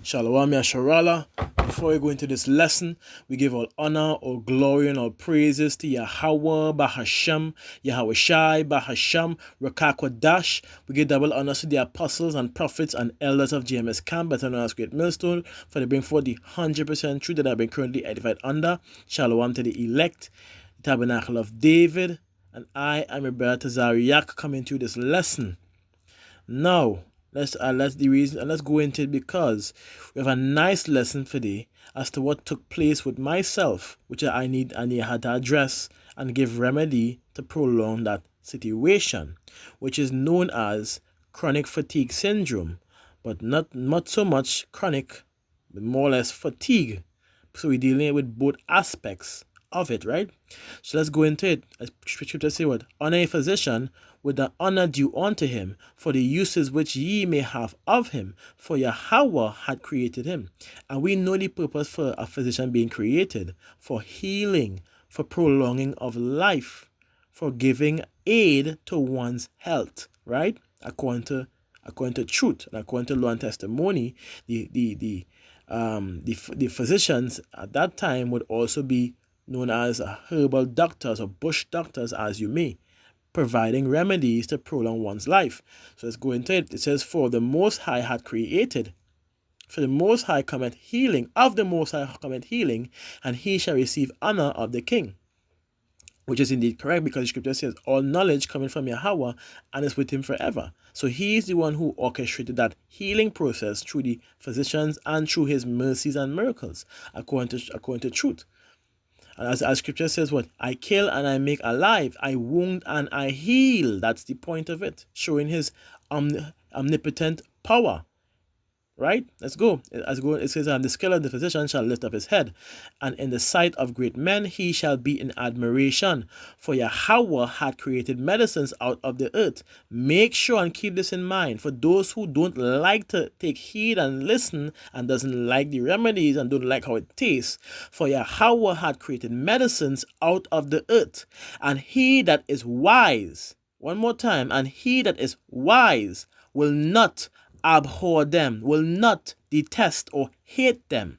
Shalom Yasharala. Before we go into this lesson, we give all honor, all glory, and all praises to Yahweh, Bahasham, Yahweh Shai, Bahasham, Rakakwadash. We give double honors to the apostles and prophets and elders of GMS Camp, better known as Great Millstone, for they bring forth the 100% truth that have been currently edified under. Shalom to the elect, the tabernacle of David, and I am your brother Tazariak coming to this lesson. Now, let's go into it because we have a nice lesson today as to what took place with myself, which I had to address and give remedy to prolong that situation, which is known as chronic fatigue syndrome, but not so much chronic, but more or less fatigue. So we're dealing with both aspects of it, right? So let's go into it. As Scripture say, what? Honor a physician with the honor due unto him, for the uses which ye may have of him, for Yahweh had created him. And we know the purpose for a physician being created, for healing, for prolonging of life, for giving aid to one's health, right? According to truth and according to law and testimony, the physicians at that time would also be known as herbal doctors or bush doctors, as you may, providing remedies to prolong one's life. So let's go into it. It says, for the Most High had created, for the Most High cometh healing, of the Most High cometh healing, and he shall receive honor of the King. Which is indeed correct, because the Scripture says all knowledge coming from Yahweh and is with him forever. So he is the one who orchestrated that healing process through the physicians and through his mercies and miracles, according to truth. And as Scripture says, what? I kill and I make alive. I wound and I heal. That's the point of it, showing his omnipotent power. Right? Let's go. It says, and the skill of the physician shall lift up his head, and in the sight of great men he shall be in admiration. For Yahweh had created medicines out of the earth. Make sure and keep this in mind. For those who don't like to take heed and listen, and doesn't like the remedies and don't like how it tastes, for Yahweh had created medicines out of the earth. And he that is wise, one more time, and he that is wise will not abhor them, will not detest or hate them.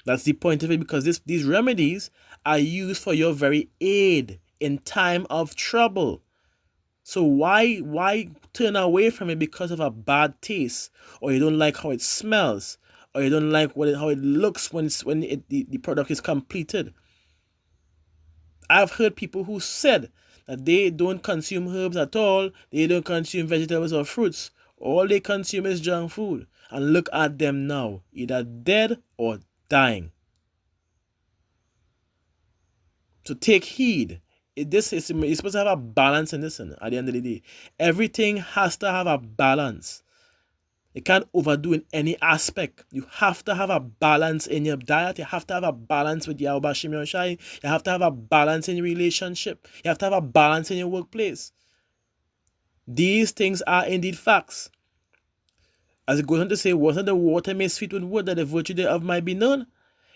That's the point of it, because these remedies are used for your very aid in time of trouble. So why turn away from it because of a bad taste, or you don't like how it smells, or you don't like how it looks when the product is completed? I've heard people who said that they don't consume herbs at all, they don't consume vegetables or fruits. All they consume is junk food. And look at them now, either dead or dying. So take heed. You're supposed to have a balance in this, at the end of the day. Everything has to have a balance. You can't overdo in any aspect. You have to have a balance in your diet. You have to have a balance with Yahweh Shem Shai. You have to have a balance in your relationship. You have to have a balance in your workplace. These things are indeed facts. As it goes on to say, wasn't the water made sweet with wood, that the virtue thereof might be known?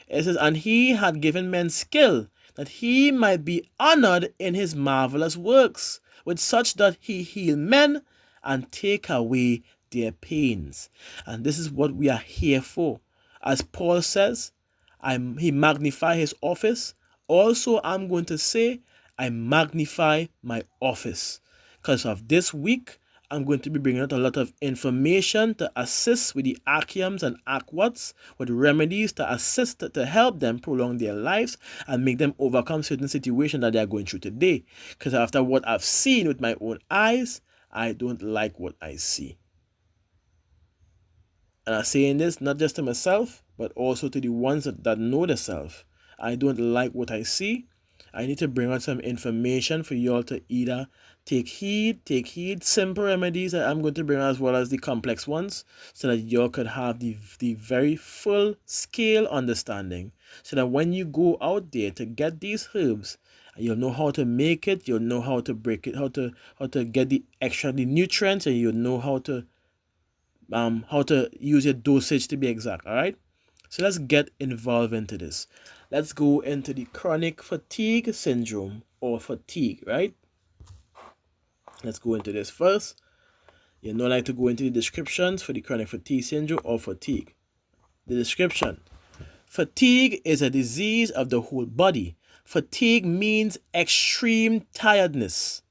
It says, and he had given men skill, that he might be honored in his marvelous works. With such doth he heal men and take away their pains. And this is what we are here for. As Paul says, he magnify his office. Also, I'm going to say, I magnify my office. Because of this week, I'm going to be bringing out a lot of information to assist with the Achiums and Aquats, with remedies to assist, to help them prolong their lives and make them overcome certain situations that they are going through today. Because after what I've seen with my own eyes, I don't like what I see. And I'm saying this not just to myself, but also to the ones that know themselves. I don't like what I see. I need to bring out some information for you all to either take heed, simple remedies that I'm going to bring, as well as the complex ones, so that you all could have the very full scale understanding, so that when you go out there to get these herbs, you'll know how to make it, you'll know how to break it, how to get the nutrients, and you'll know how to use your dosage to be exact. All right, so let's get involved into this. Let's go into the chronic fatigue syndrome, or fatigue, right? Let's go into this first. You don't like to go into the descriptions for the chronic fatigue syndrome or fatigue. The description. Fatigue is a disease of the whole body. Fatigue means extreme tiredness.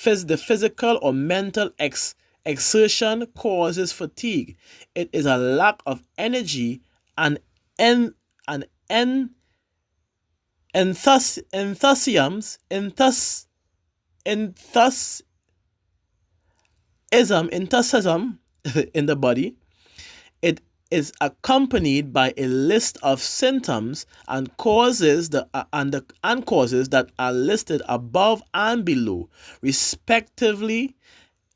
The physical or mental exertion causes fatigue. It is a lack of energy and enthusiasm in the body. It is accompanied by a list of symptoms and causes that are listed above and below, respectively.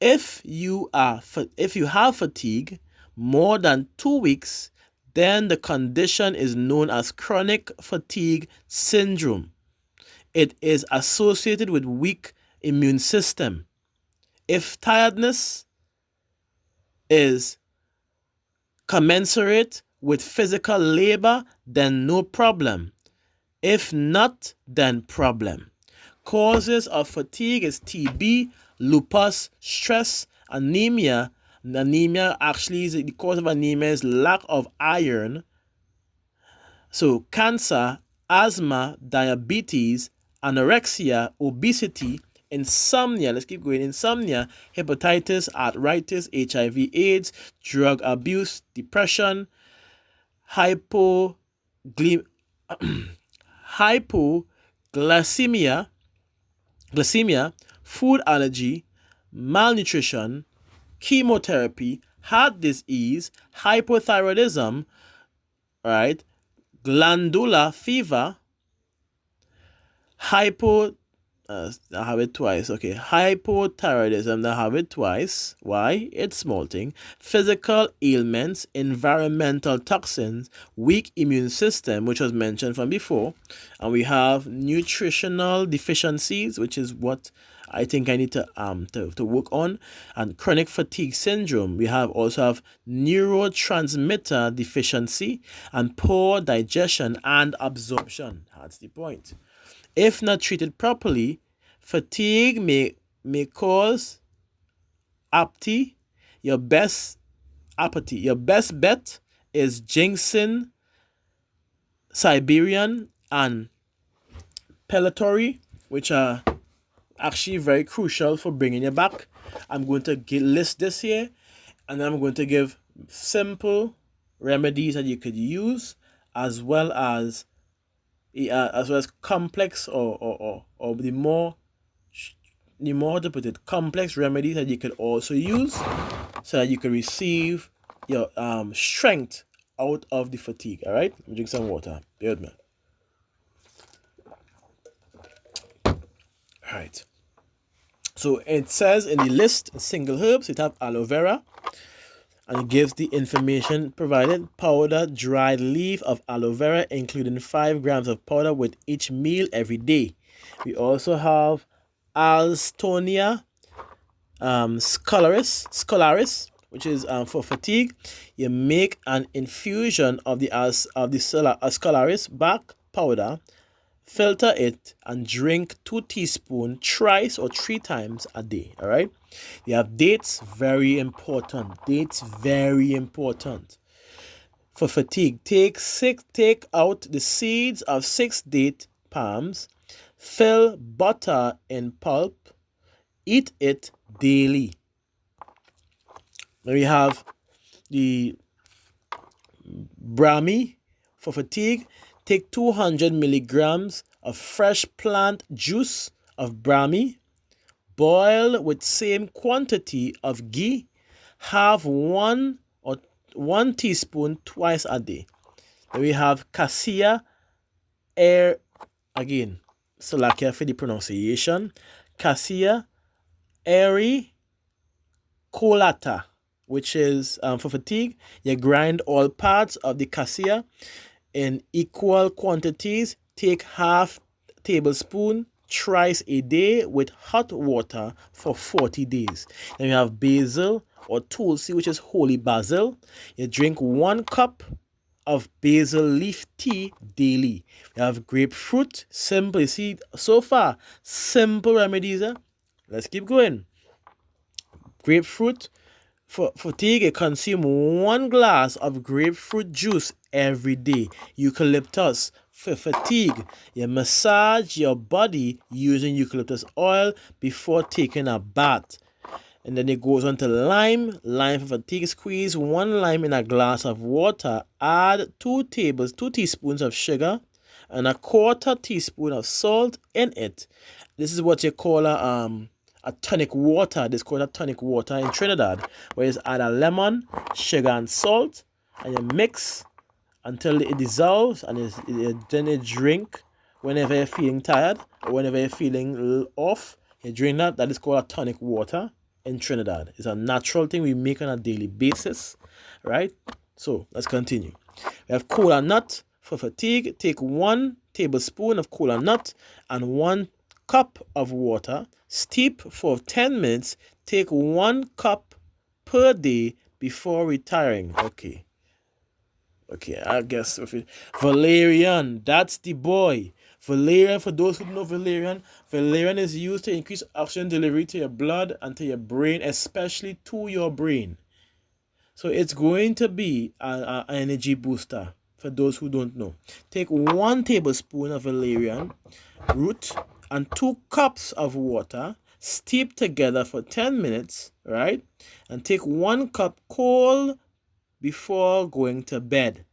If you have fatigue more than 2 weeks, then the condition is known as chronic fatigue syndrome. It is associated with weak immune system. If tiredness is commensurate with physical labor, then no problem. If not, then problem. Causes of fatigue is TB, lupus, stress, anemia. Anemia actually is the cause of anemia is lack of iron. So cancer, asthma, diabetes, anorexia, obesity, insomnia, let's keep going, insomnia, hepatitis, arthritis, HIV/AIDS, drug abuse, depression, hypoglycemia, food allergy, malnutrition, chemotherapy, heart disease, hypothyroidism, right? Glandular fever, I have it twice. Okay, hypothyroidism. I have it twice. Why? It's small thing. Physical ailments, environmental toxins, weak immune system, which was mentioned from before, and we have nutritional deficiencies, which is what I think I need to work on, and chronic fatigue syndrome. We also have neurotransmitter deficiency and poor digestion and absorption. That's the point. If not treated properly, fatigue may cause apathy. Your best bet is ginseng, Siberian, and pellitory, which are actually very crucial for bringing you back. I'm going to list this here, and I'm going to give simple remedies that you could use, as well as complex or the more to put it, complex remedies that you could also use so that you can receive your strength out of the fatigue. All right, let me drink some water. Bear with me. All right. So it says in the list, single herbs, it have aloe vera, and it gives the information provided. Powder dried leaf of aloe vera, including 5 grams of powder with each meal every day. We also have Alstonia scolaris, which is for fatigue. You make an infusion of the scolaris bark powder, filter it, and drink 2 teaspoons thrice or 3 times a day. All right. You have dates, very important. For fatigue. Take out the seeds of 6 date palms, fill butter in pulp, eat it daily. Then we have the Brahmi for fatigue. Take 200 milligrams of fresh plant juice of Brahmi. Boil with same quantity of ghee. Have 1 teaspoon twice a day. Then we have Cassia air again. So like for the pronunciation. Cassia aericolata, which is for fatigue. You grind all parts of the cassia in equal quantities. Take half tablespoon thrice a day with hot water for 40 days. Then we have basil or tulsi, which is holy basil. You drink 1 cup of basil leaf tea daily. We have grapefruit, simple. You see, so far, simple remedies. Let's keep going. Grapefruit, for fatigue, you consume 1 glass of grapefruit juice every day. Eucalyptus, for fatigue, you massage your body using eucalyptus oil before taking a bath. And then it goes on to lime. Lime for fatigue. Squeeze 1 lime in a glass of water. Add 2 teaspoons of sugar and a 1/4 teaspoon of salt in it. This is what you call a tonic water. This is called a tonic water in Trinidad, where you add a lemon, sugar, and salt, and you mix until it dissolves, and then you drink whenever you're feeling tired or whenever you're feeling off. You drink that. That is called a tonic water in Trinidad. It's a natural thing we make on a daily basis, right? So let's continue. We have cola nut for fatigue. Take 1 tablespoon of cola nut and 1 cup of water. Steep for 10 minutes. Take 1 cup per day before retiring. Okay, I guess valerian, that's the boy. Valerian, for those who know valerian is used to increase oxygen delivery to your blood and to your brain, especially to your brain. So it's going to be an energy booster for those who don't know. Take 1 tablespoon of valerian root and 2 cups of water. Steep together for 10 minutes, right? And take 1 cup cold before going to bed.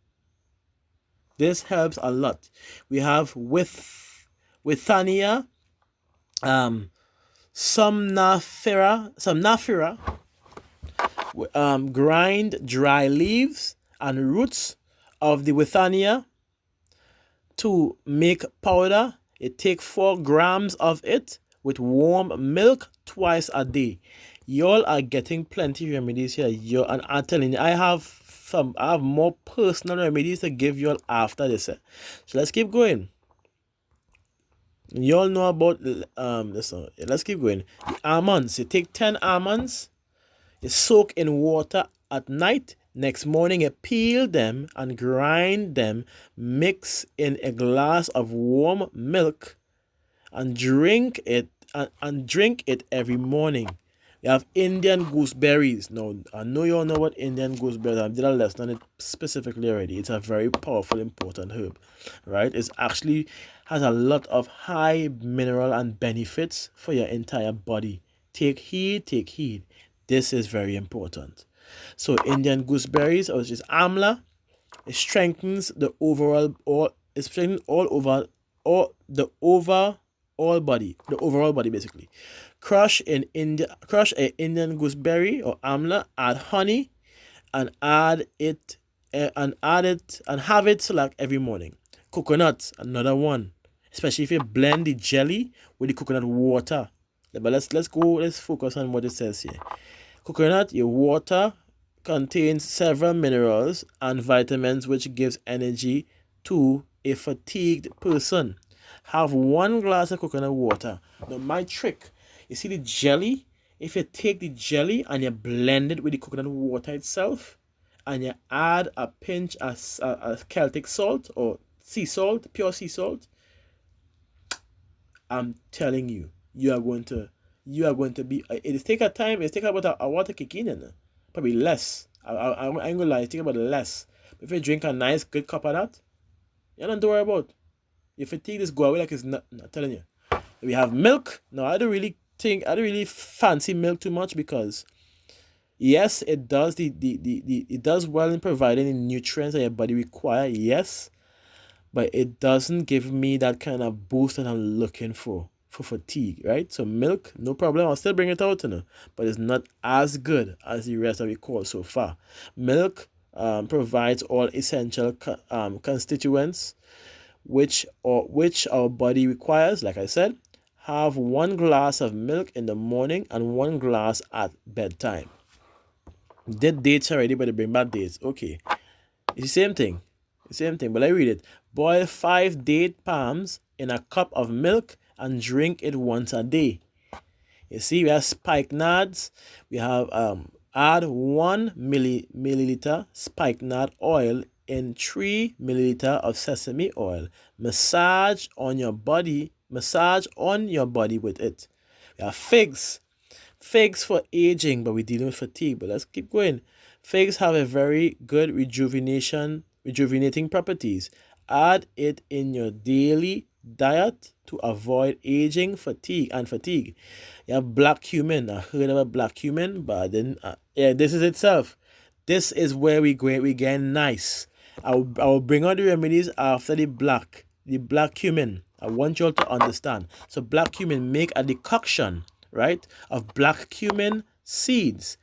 This helps a lot. We have withania, somnifera, grind dry leaves and roots of the withania to make powder. You take 4 grams of it with warm milk twice a day. Y'all are getting plenty of remedies here. And I'm telling you, I have more personal remedies to give you all after this. So let's keep going. You all know about let's keep going. The almonds. You take 10 almonds, you soak in water at night. Next morning you peel them and grind them. Mix in a glass of warm milk and drink it every morning. We have Indian gooseberries. Now, I know you all know what Indian gooseberries are. I did a lesson on it specifically already. It's a very powerful, important herb, right? It actually has a lot of high mineral and benefits for your entire body. Take heed. This is very important. So, Indian gooseberries, which is amla, it strengthens the overall body basically. Crush a Indian gooseberry or amla, add honey, and have it select every morning. Coconut, another one, especially if you blend the jelly with the coconut water. But let's focus on what it says here. Coconut, your water contains several minerals and vitamins which gives energy to a fatigued person. Have 1 glass of coconut water. Now my trick, you see the jelly? If you take the jelly and you blend it with the coconut water itself, and you add a pinch of Celtic salt or sea salt, pure sea salt, I'm telling you, you are going to be. It take a time. It take about a water kick in, probably less. I ain't gonna lie. It take about less. But if you drink a nice good cup of that, you don't worry about. Your fatigue just go away like it's not. I'm telling you. We have milk. No, I don't really fancy milk too much because yes, it does it does well in providing the nutrients that your body require, yes, but it doesn't give me that kind of boost that I'm looking for fatigue, right? So milk, no problem, I'll still bring it out, but it's not as good as the rest that we call so far. Milk provides all essential constituents which our body requires. Like I said, have 1 glass of milk in the morning and 1 glass at bedtime. Did dates already, but they bring back dates. Okay. It's the same thing. But I read it. Boil 5 date palms in a cup of milk and drink it once a day. You see, we have spikenards. We have add 1 milliliter spikenard oil in 3 milliliter of sesame oil. Massage on your body with it. We have figs. Figs for aging, but we're dealing with fatigue. But let's keep going. Figs have a very good rejuvenating properties. Add it in your daily diet to avoid aging, fatigue. You have black cumin. I heard about black cumin, but I didn't. Yeah, this is itself. This is where we get nice. I will bring out the remedies after the black cumin. I want you all to understand. So black cumin, make a decoction, right, of black cumin seeds,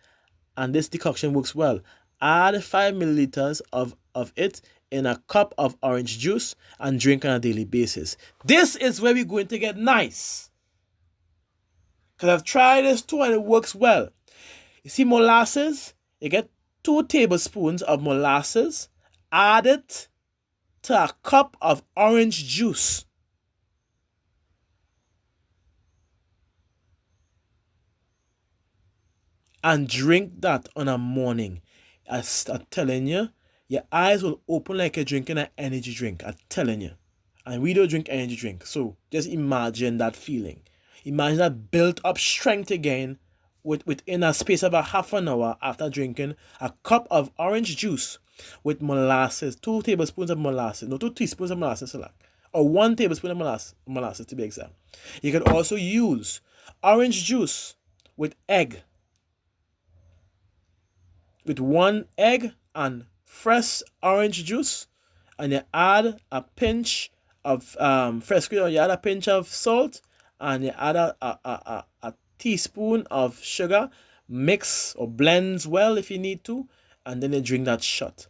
and this decoction works well. Add 5 milliliters of it in a cup of orange juice and drink on a daily basis. This is where we're going to get nice. Because I've tried this too and it works well. You see molasses? You get 2 tablespoons of molasses, add it to a cup of orange juice. And drink that on a morning. I'm telling you, your eyes will open like you're drinking an energy drink. I'm telling you. And we don't drink energy drink. So just imagine that feeling. Imagine that built up strength again within a space of a half an hour after drinking a cup of orange juice with molasses. 2 tablespoons of molasses. No, 2 teaspoons of molasses select. Or 1 tablespoon of molasses to be exact. You can also use orange juice with egg. With 1 egg and fresh orange juice, and you add a pinch of fresh cream, or you add a pinch of salt, and you add a teaspoon of sugar, mix or blends well if you need to, and then you drink that shot.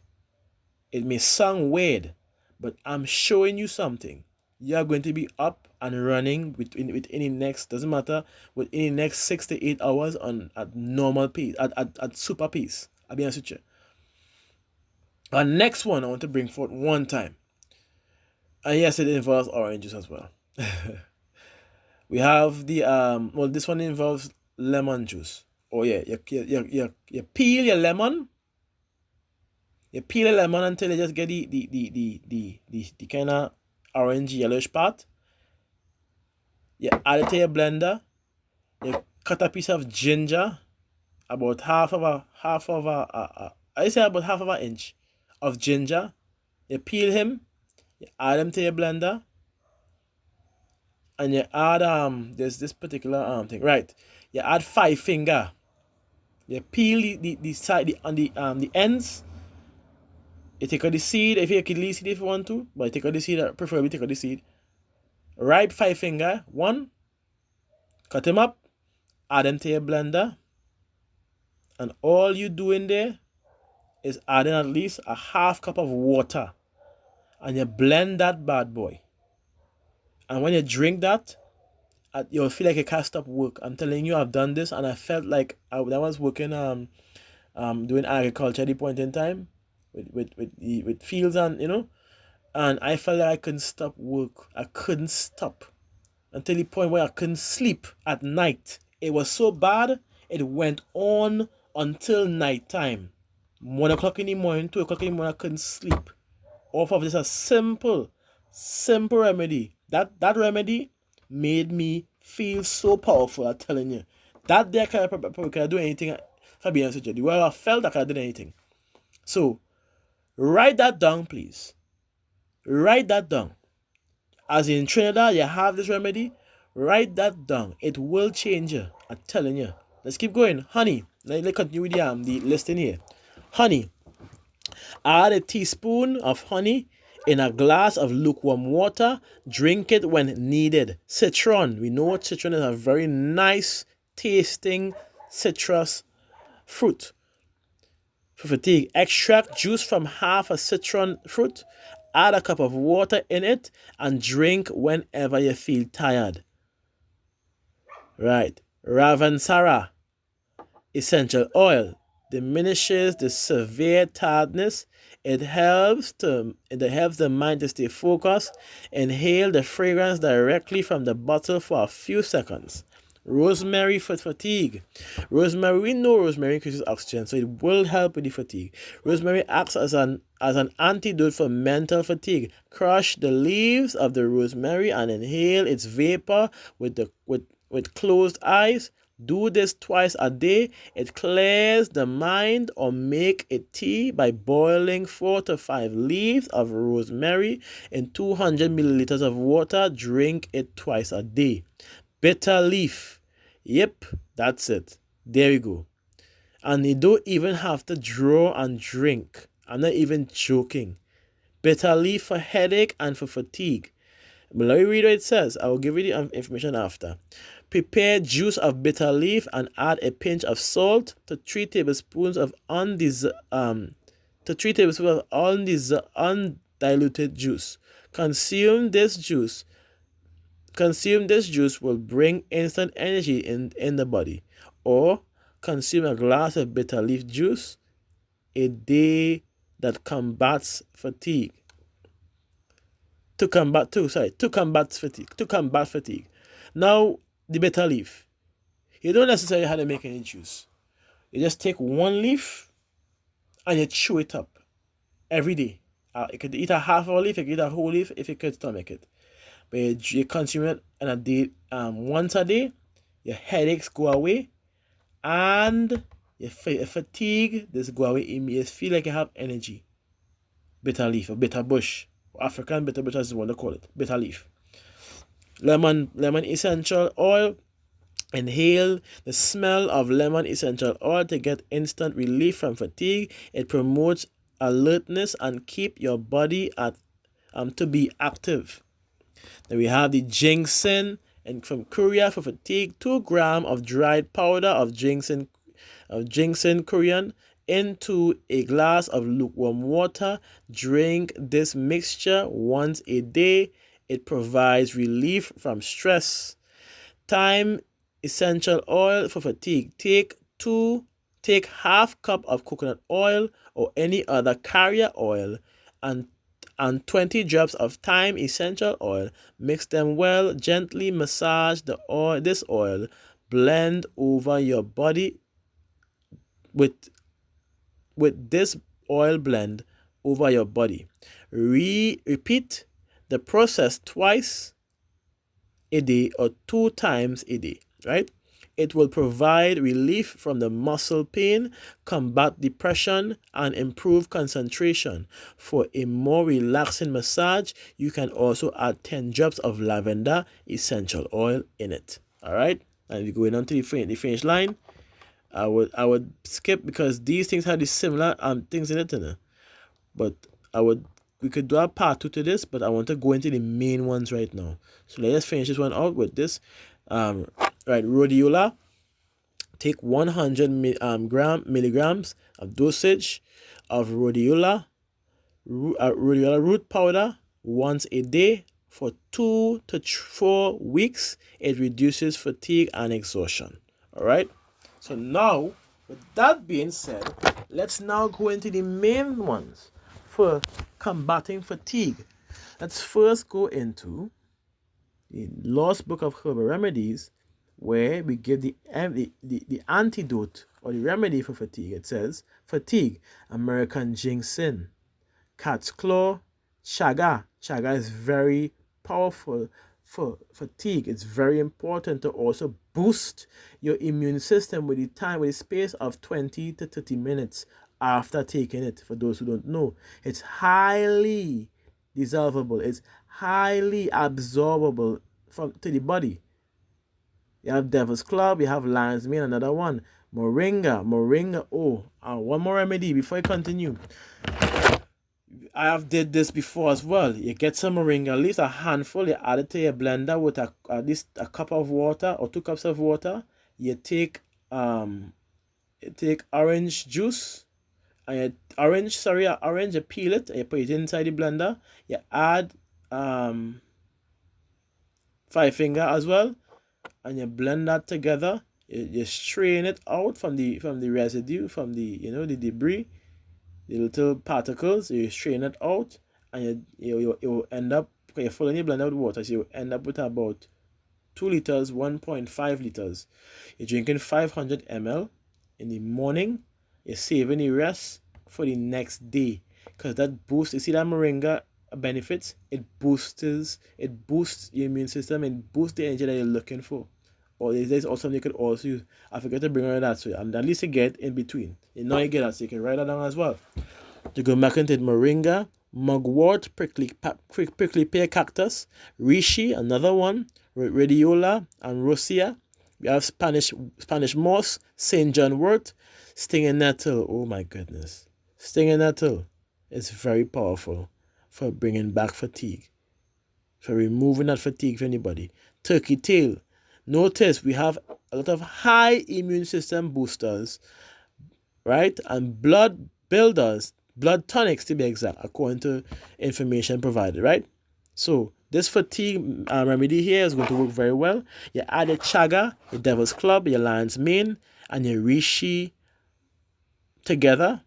It may sound weird, but I'm showing you something. You are going to be up and running within the next, doesn't matter, within the next 6 to 8 hours at normal pace, at super pace. I'll be honest with you. Our next one I want to bring forth one time. And yes, it involves oranges as well. We have the well, this one involves lemon juice. Oh yeah, you peel your lemon. You peel a lemon until you just get the kind of orange yellowish part. You add it to your blender. You cut a piece of ginger, about half of I say about half of an inch of ginger. You peel him, you add him to your blender, and you add there's this particular thing, right? You add 5 finger. You peel the side on the ends. You take out the seed if you can leave seed if you want to, but take out the seed, preferably take out the seed. Ripe 5 finger, 1, cut him up, add him to your blender, and all you do in there is adding at least a half cup of water, and you blend that bad boy. And when you drink that, you'll feel like you can't stop work. I'm telling you, I've done this, and I felt like I was working doing agriculture at the point in time with fields, and and I felt like I couldn't stop work. I couldn't stop until the point where I couldn't sleep at night. It was so bad, it went on until night time. 1 o'clock in the morning, 2 o'clock in the morning, I couldn't sleep. Off of this a simple remedy. That remedy made me feel so powerful, I'm telling you. That day I can't do anything, if I be honest with you. Well, I felt like I did anything. So, write that down, please. Write that down. As in Trinidad, you have this remedy. Write that down. It will change you, I'm telling you. Let's keep going. Honey. Let's continue with the listing here. Honey. Add a teaspoon of honey in a glass of lukewarm water. Drink it when needed. Citron. We know what citron is, a very nice tasting citrus fruit. For fatigue, extract juice from half a citron fruit. Add a cup of water in it and drink whenever you feel tired. Right. Ravansara essential oil diminishes the severe tiredness. It helps the mind to stay focused. Inhale the fragrance directly from the bottle for a few seconds. Rosemary for fatigue. Rosemary, we know rosemary increases oxygen, so it will help with the fatigue. Rosemary acts as an antidote for mental fatigue. Crush the leaves of the rosemary and inhale its vapor with closed eyes. Do this twice a day. It clears the mind. Or make a tea by boiling 4 to 5 leaves of rosemary in 200 milliliters of water. Drink it twice a day. Bitter leaf. Yep, that's it. There we go. And you don't even have to draw and drink. I'm not even joking. Bitter leaf for headache and for fatigue. But let me read what it says. I will give you the information after. Prepare juice of bitter leaf and add a pinch of salt to 3 tablespoons of undiluted juice. Consume this juice will bring instant energy in the body. Or consume a glass of bitter leaf juice a day that combats fatigue. To combat fatigue. Now, the bitter leaf. You don't necessarily have to make any juice. You just take one leaf and you chew it up every day. You could eat a half of a leaf, you could eat a whole leaf if you could stomach it. But you consume it in a day, once a day, your headaches go away, and your fatigue this go away. You feel like you have energy. Bitter leaf or bitter bush. African bitter bush is what they call it. Bitter leaf. Lemon essential oil. Inhale the smell of lemon essential oil to get instant relief from fatigue. It promotes alertness and keep your body to be active. Then we have the ginseng, and from Korea for fatigue, 2 grams of dried powder of ginseng Korean into a glass of lukewarm water. Drink this mixture once a day. It provides relief from stress. Thyme essential oil for fatigue. Take half cup of coconut oil or any other carrier oil and 20 drops of thyme essential oil. Mix them well. Gently massage this oil. Blend over your body with this oil blend over your body. Repeat the process twice a day or 2 times a day, right? It will provide relief from the muscle pain, combat depression, and improve concentration. For a more relaxing massage, you can also add 10 drops of lavender essential oil in it. All right, and we're going on to the finish line. I would skip because these things have the similar things in it, but we could do a part 2 to this, but I want to go into the main ones right now. So let's finish this one out with this. Right, rhodiola. Take 100 milligrams of dosage of rhodiola root powder once a day for 2 to 4 weeks. It reduces fatigue and exhaustion. All right. So now, with that being said, let's now go into the main ones for combating fatigue. Let's first go into the Lost Book of Herbal Remedies, where we give the antidote or the remedy for fatigue. It says, fatigue, American ginseng, cat's claw, chaga. Chaga is very powerful for fatigue. It's very important to also boost your immune system with the space of 20 to 30 minutes after taking it. For those who don't know, it's highly dissolvable. It's highly absorbable to the body. You have Devil's Club, you have Lion's Mane, another one. Moringa. Oh, one more remedy before I continue. I have did this before as well. You get some moringa, at least a handful. You add it to your blender with at least a cup of water or 2 cups of water. You take orange juice, and orange. You peel it and you put it inside the blender. You add 5-finger as well, and you blend that together. You strain it out from the residue, from the the debris, the little particles. You strain it out, and you end up, because you're filling your blender with water, so you end up with about 2 liters, 1.5 liters. You're drinking 500 ml in the morning. You're saving the rest for the next day, because that boosts. You see that moringa benefits? It boosts your immune system and boosts the energy that you're looking for. or there's also you could also use. I forget to bring her that, so and at least you get in between. You know you get that, so you can write that down as well. You go back into moringa, mugwort, prickly pear cactus, reishi, another one, radiola and rosia. We have Spanish moss, Saint John wort, stinging nettle. Oh my goodness, stinging nettle is very powerful for bringing back fatigue, for removing that fatigue for anybody. Turkey tail. Notice we have a lot of high immune system boosters, right? And blood builders, blood tonics to be exact, according to information provided, right? So this fatigue remedy here is going to work very well. You add your chaga, your devil's club, your lion's mane, and your reishi together,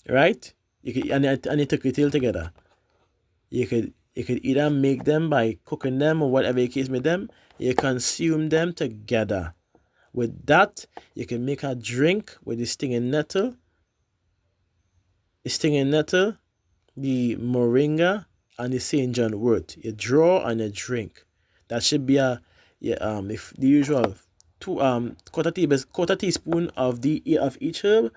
right? You could and you turkey tail together. You could either make them by cooking them or whatever the case with them. You consume them together. With that, you can make a drink with the stinging nettle, the moringa, and the Saint John wort. You draw and you drink. That should be if the usual quarter teaspoon of each herb.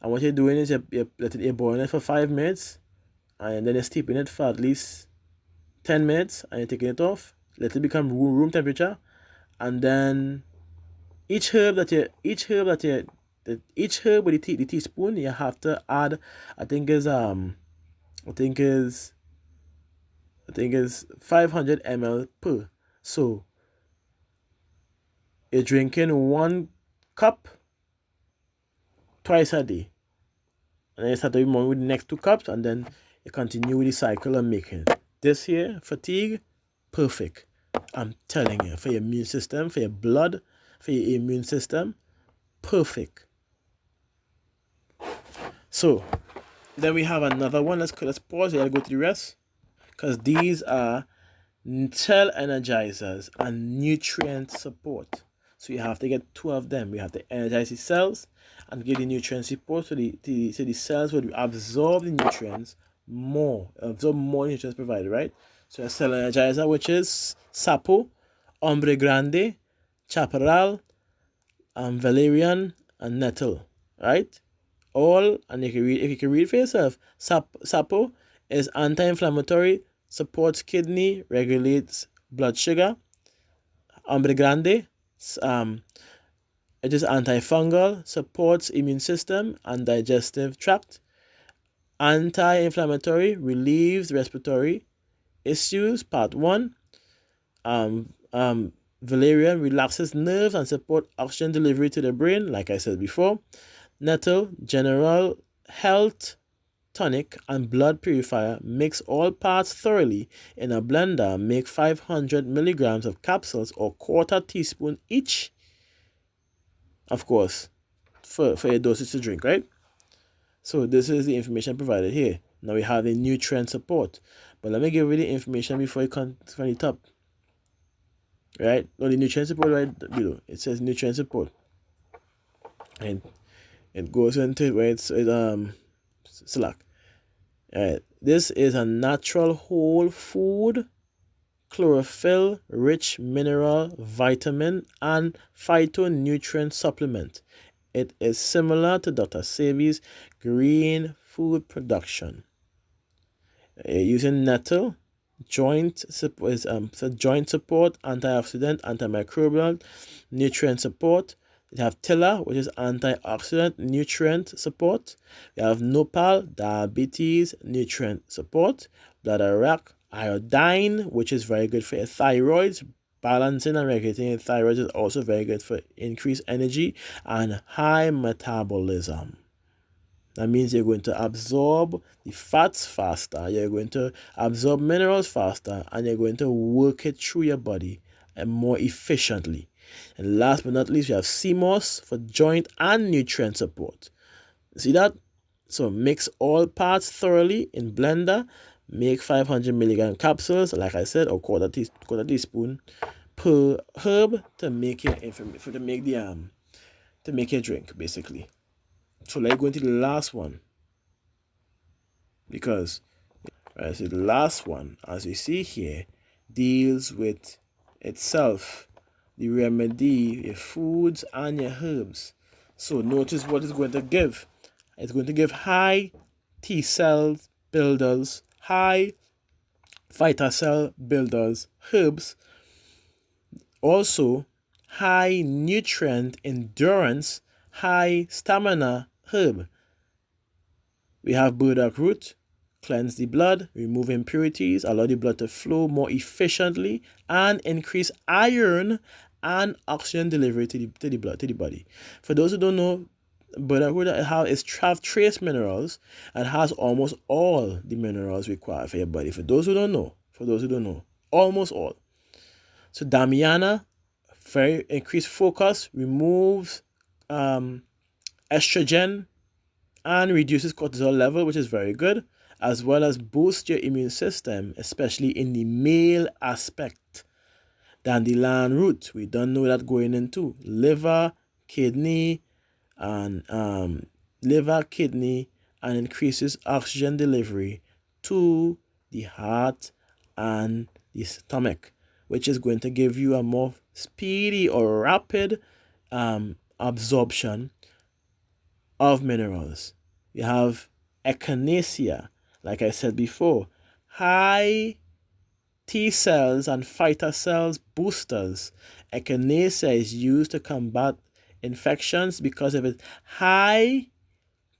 And what you're doing is you're boiling it for 5 minutes, and then you're steeping it for at least 10 minutes, and you're taking it off. Let it become room temperature, and then each herb with the teaspoon, you have to add, I think is 500 ml per. So you're drinking 1 cup twice a day, and then you start to more with the next 2 cups, and then you continue with the cycle of making this here fatigue perfect. I'm telling you, for your immune system, for your blood, for your immune system, perfect. So then we have another one. Let's pause here. I'll go to the rest, because these are cell energizers and nutrient support. So you have to get 2 of them. We have to energize the cells and give the nutrient support, so the cells will absorb the nutrients absorb more nutrients provided, right? So a cell energizer, which is sapo, ombre grande, chaparral, valerian, and nettle, right? All, and if you can read for yourself, sapo is anti-inflammatory, supports kidney, regulates blood sugar. Ombre grande, it is antifungal, supports immune system and digestive tract. Anti-inflammatory, relieves respiratory issues. Part 1. Valerian relaxes nerves and support oxygen delivery to the brain, like I said before. Nettle, general health tonic and blood purifier. Mix all parts thoroughly in a blender. Make 500 milligrams of capsules, or quarter teaspoon each, of course, for your dosage to drink, right? So this is the information provided here. Now we have the nutrient support. But let me give you the information before you come from the top. Right? No, the nutrient support right below. It says nutrient support. And it goes into where it's slack. Alright. This is a natural whole food, chlorophyll rich mineral, vitamin, and phytonutrient supplement. It is similar to Dr. Sebi's green food production. Using nettle, joint support, antioxidant, antimicrobial, nutrient support. We have tilla, which is antioxidant, nutrient support. We have nopal, diabetes, nutrient support. Bladderwrack, iodine, which is very good for your thyroids. Balancing and regulating your thyroid is also very good for increased energy and high metabolism. That means you're going to absorb the fats faster, you're going to absorb minerals faster, and you're going to work it through your body and more efficiently. And last but not least, we have CMOS for joint and nutrient support. See that? So mix all parts thoroughly in blender. Make 500 milligram capsules, like I said, or quarter teaspoon per herb to make your drink, basically. So let's go into the last one, because the last one, as you see here, deals with itself, the remedy, your foods and your herbs. So notice what it's going to give. It's going to give high T cell builders, high fighter cell builders, herbs, also high nutrient endurance, high stamina herb. We have burdock root, cleanse the blood, remove impurities, allow the blood to flow more efficiently, and increase iron and oxygen delivery to the blood, to the body. For those who don't know, burdock root have trace minerals and has almost all the minerals required for your body. For those who don't know, almost all. So Damiana, very increased focus, removes estrogen and reduces cortisol level, which is very good, as well as boost your immune system, especially in the male aspect. Dandelion root, we don't know that going into liver, kidney, and increases oxygen delivery to the heart and the stomach, which is going to give you a more speedy or rapid absorption of minerals. We have echinacea, like I said before, high T cells and fighter cells boosters. Echinacea is used to combat infections because of its high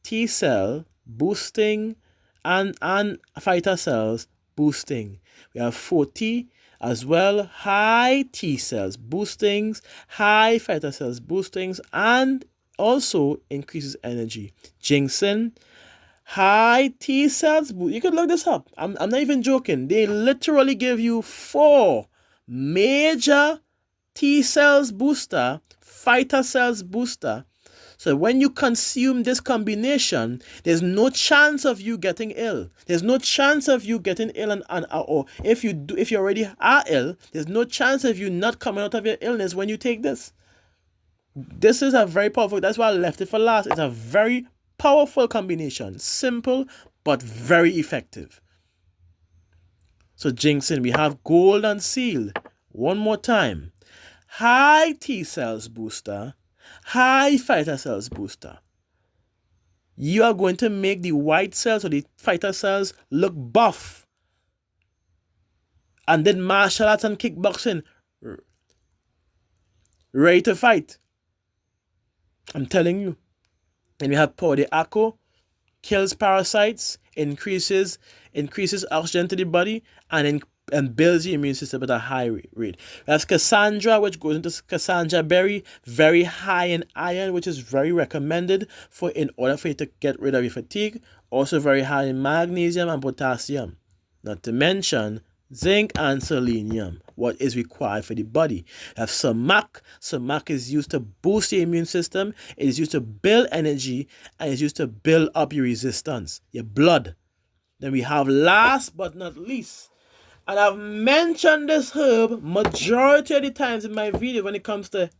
T cell boosting and fighter cells boosting. We have 40 as well, high T cells boostings, high fighter cells boostings, and also increases energy. Ginseng, high T cells. You can look this up. I'm not even joking. They literally give you 4 major T cells booster, fighter cells booster. So when you consume this combination, there's no chance of you getting ill. There's no chance of you getting ill, or if you already are ill, there's no chance of you not coming out of your illness when you take this. This is a very powerful, that's why I left it for last. It's a very powerful combination. Simple, but very effective. So ginseng, we have golden seal. One more time. High T cells booster, high fighter cells booster. You are going to make the white cells or the fighter cells look buff. And then martial arts and kickboxing, ready to fight. I'm telling you. And we have power the echo, kills parasites, increases oxygen to the body, and builds the immune system at a high rate. That's Cassandra, which goes into Cassandra berry, very high in iron, which is very recommended in order for you to get rid of your fatigue. Also very high in magnesium and potassium. Not to mention zinc and selenium, what is required for the body. We have sumac. Sumac is used to boost your immune system. It is used to build energy, and it's used to build up your resistance, your blood. Then we have, last but not least, and I've mentioned this herb majority of the times in my video when it comes to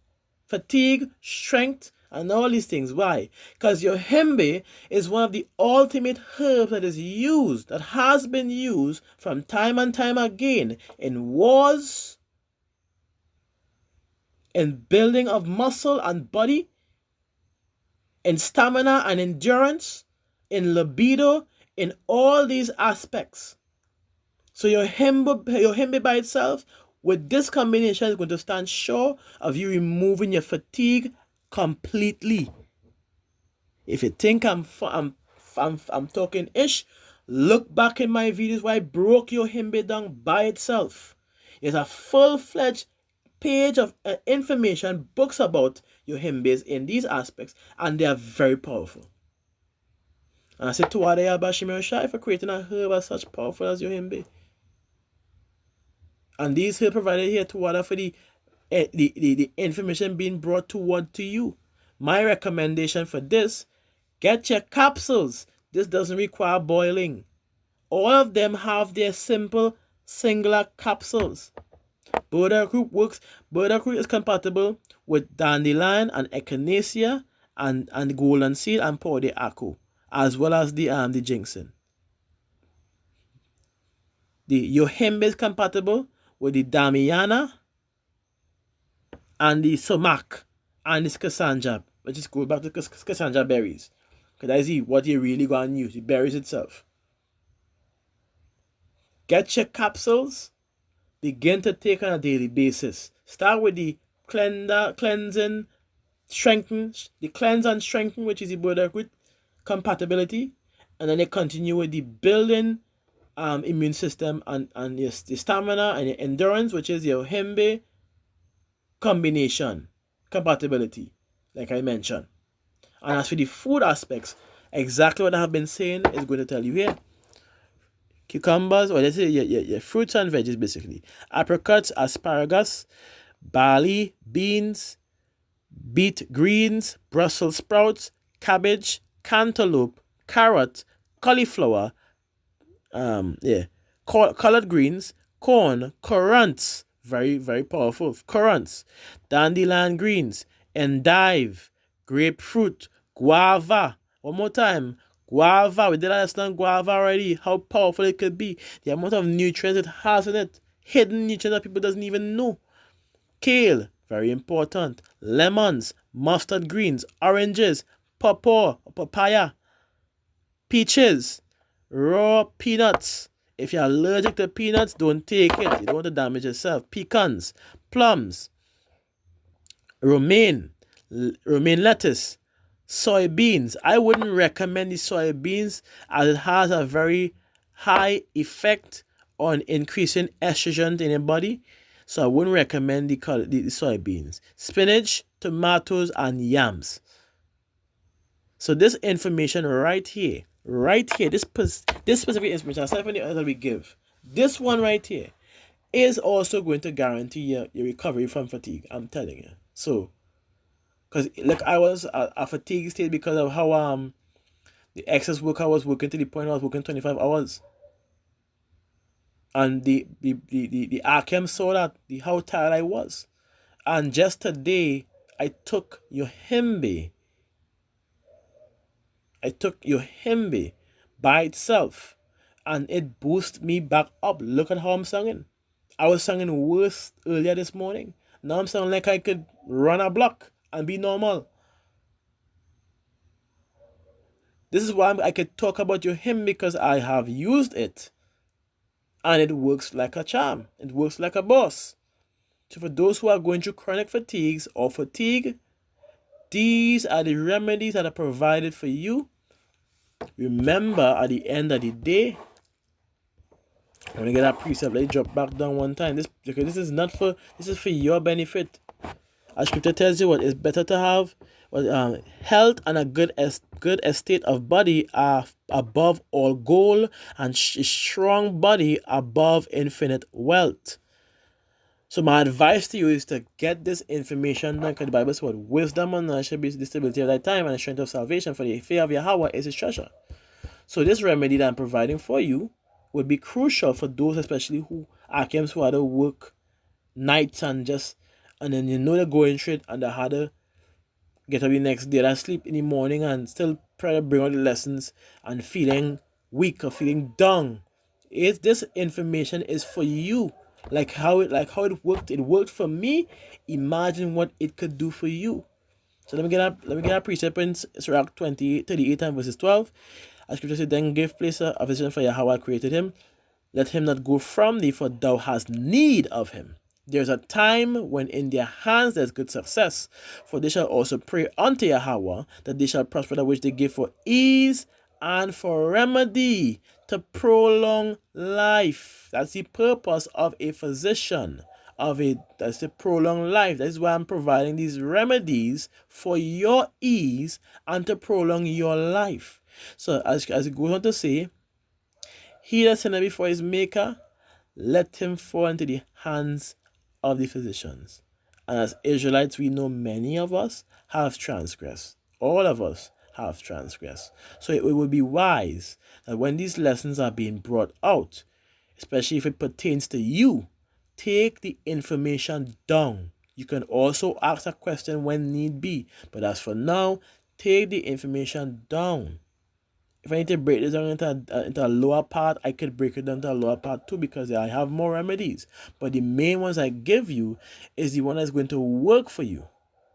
fatigue, strength, and all these things. Why? Because your hembe is one of the ultimate herbs that is used, that has been used from time and time again in wars, in building of muscle and body, in stamina and endurance, in libido, in all these aspects. So your hembe by itself, with this combination, is going to stand sure of you removing your fatigue completely. If you think I'm talking ish, look back in my videos where I broke your hembe down by itself. There's a full-fledged page of information, books about your hembes in these aspects, and they are very powerful. And I said to Wadaya Bashimir Shai for creating a herb as such powerful as your hembe. And these herbs provided here to Wada for the information being brought toward to you. My recommendation for this, get your capsules. This doesn't require boiling. All of them have their simple singular capsules. Burdock root works. Burdock root is compatible with dandelion and echinacea and golden seal and power de akko, as well as the ginseng. Your hembe is compatible with the damiana and the sumac, and this cassandra, which is go back to cassandra berries. Because I see what you really going to use, the berries itself. Get your capsules, begin to take on a daily basis. Start with the cleansing, strengthen, the cleanse and strengthen, which is the border with compatibility, and then they continue with the building immune system and yes, the stamina and the endurance, which is your hembe combination compatibility, like I mentioned. And as for the food aspects, exactly what I have been saying is going to tell you here. Cucumbers, or let's say your fruits and veggies basically. Apricots, asparagus, barley, beans, beet greens, Brussels sprouts, cabbage, cantaloupe, carrot, cauliflower, collard greens, corn, currants, very, very powerful, currants, dandelion greens, endive, grapefruit, guava. One more time, guava. We did understand guava already, how powerful it could be, the amount of nutrients it has in it, hidden nutrients that people doesn't even know. Kale, very important. Lemons, mustard greens, oranges, papaya, peaches, raw peanuts. If you're allergic to peanuts, don't take it. You don't want to damage yourself. Pecans, plums, romaine lettuce, soybeans. I wouldn't recommend the soybeans as it has a very high effect on increasing estrogen in your body. So I wouldn't recommend the soybeans. Spinach, tomatoes, and yams. So this information right here, this specific information, aside from the others that we give, this one right here is also going to guarantee your recovery from fatigue. I'm telling you. So, because like I was a fatigue state because of how the excess work I was working to the point I was working 25 hours. And the Arkham saw that, how tired I was. And just today, I took Yohimbe. By itself, and it boosted me back up. Look at how I'm singing. I was singing worse earlier this morning. Now I'm sounding like I could run a block and be normal. This is why I could talk about Yohimbe, because I have used it. And it works like a charm. It works like a boss. So for those who are going through chronic fatigues or fatigue, these are the remedies that are provided for you. Remember, at the end of the day, I'm gonna get that precept. Let it drop back down one time. This is for your benefit. As scripture tells you, what is better to have health and a good estate of body are above all gold, and strong body above infinite wealth. So my advice to you is to get this information done, because the Bible says, wisdom and knowledge shall be the stability of thy time, and the strength of salvation, for the fear of Yahweh is his treasure. So this remedy that I'm providing for you would be crucial for those, especially who had to work nights and then they're going straight, and they had to get up the next day, and sleep in the morning, and still try to bring out the lessons and feeling weak or feeling down. This information is for you. Like how it worked. It worked for me. Imagine what it could do for you. So let me get a precept in Sirach 38 and verses 12. As scripture says, then give place a vision for Yahweh created him. Let him not go from thee, for thou hast need of him. There's a time when in their hands there's good success, for they shall also pray unto Yahweh, that they shall prosper that which they give for ease and for remedy, to prolong life. That's the purpose of a physician. That's to prolong life. That is why I'm providing these remedies for your ease and to prolong your life. So as it goes on to say, he that sinneth before his maker, let him fall into the hands of the physicians. And as Israelites, we know many of us have transgressed. All of us have transgressed. So it would be wise that when these lessons are being brought out, especially if it pertains to you, take the information down. You can also ask a question when need be. But as for now, take the information down. If I need to break this down into a lower part, I could break it down to a lower part too, because I have more remedies. But the main ones I give you is the one that's going to work for you.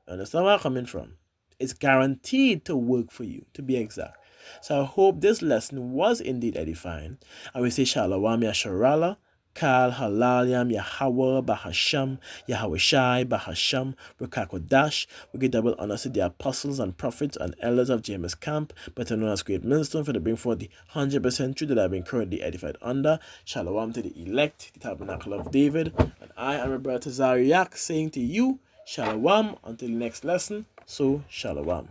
Understand where I'm coming from? It's guaranteed to work for you, to be exact. So I hope this lesson was indeed edifying. I will say Shalom Yasharala, Kal Halal Yam Yahweh Bahasham, Yahweh Shai Bahasham, Rekakodash. We give double honors to the apostles and prophets and elders of James Camp, better known as Great Millstone, for the bring forth the 100% truth that I've been currently edified under. Shalom to the elect, the tabernacle of David. And I am Roberto Zariak saying to you, Shalom until the next lesson. So, Shalom.